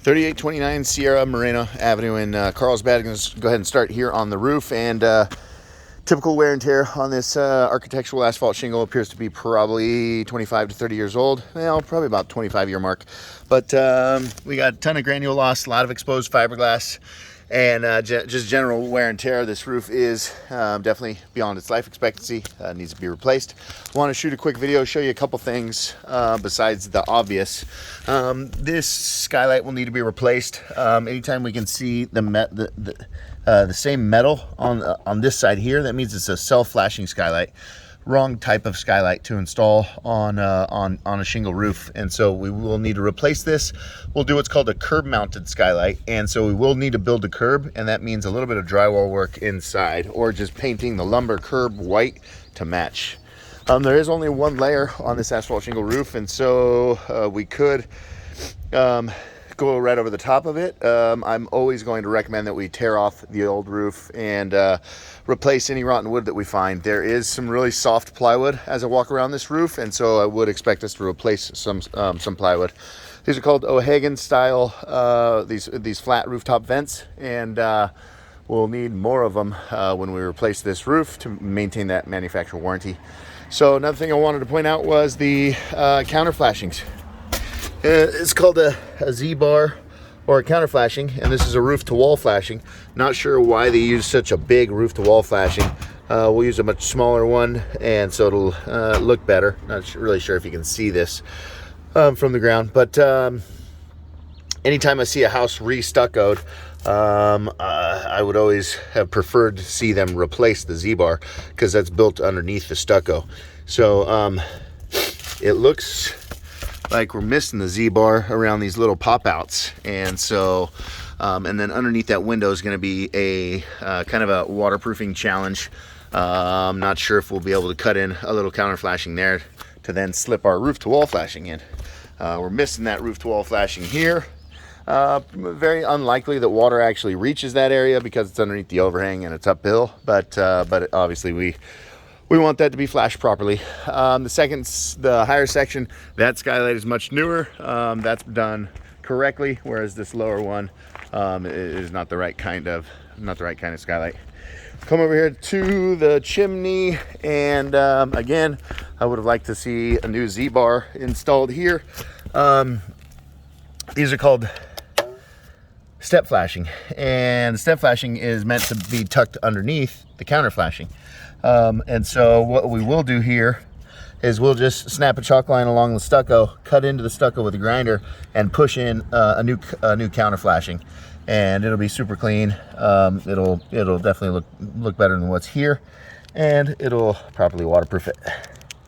3829 Sierra Morena Avenue in Carlsbad. I'm going to go ahead and start here on the roof. And typical wear and tear on this architectural asphalt shingle appears to be probably 25 to 30 years old. Well, probably about 25-year mark. But we got a ton of granule loss, a lot of exposed fiberglass, and just general wear and tear. This roof is definitely beyond its life expectancy. Needs to be replaced. Want to shoot a quick video, show you a couple things besides the obvious. This skylight will need to be replaced. Anytime we can see the same metal on this side here, that means it's a self-flashing skylight. Wrong type of skylight to install on a shingle roof, and so we will need to replace this. We'll do what's called a curb mounted skylight, and so we will need to build a curb, and that means a little bit of drywall work inside, or just painting the lumber curb white to match. There is only one layer on this asphalt shingle roof, and so we could go right over the top of it. I'm always going to recommend that we tear off the old roof and replace any rotten wood that we find. There is some really soft plywood as I walk around this roof, and so I would expect us to replace some plywood. These are called O'Hagan style, these flat rooftop vents, and we'll need more of them when we replace this roof to maintain that manufacturer warranty. So another thing I wanted to point out was the counter flashings. It's called a Z-bar or a counter flashing, and this is a roof-to-wall flashing. Not sure why they use such a big roof-to-wall flashing. We'll use a much smaller one, and so it'll look better. Not really sure if you can see this from the ground, but anytime I see a house re-stuccoed, I would always have preferred to see them replace the Z-bar because that's built underneath the stucco. So it looks like we're missing the Z-bar around these little pop-outs, and so and then underneath that window is going to be a kind of a waterproofing challenge. I'm not sure if we'll be able to cut in a little counter flashing there to then slip our roof-to-wall flashing in. We're missing that roof-to-wall flashing here. Very unlikely that water actually reaches that area because it's underneath the overhang and it's uphill, but obviously we want that to be flashed properly. The higher section, that skylight is much newer. That's done correctly, whereas this lower one is not the right kind of skylight. Come over here to the chimney, and again, I would have liked to see a new Z-bar installed here. These are called step flashing, and the step flashing is meant to be tucked underneath the counter flashing. And so what we will do here is we'll just snap a chalk line along the stucco, cut into the stucco with a grinder, and push in a new counter flashing, and it'll be super clean. It'll definitely look better than what's here, and it'll properly waterproof it.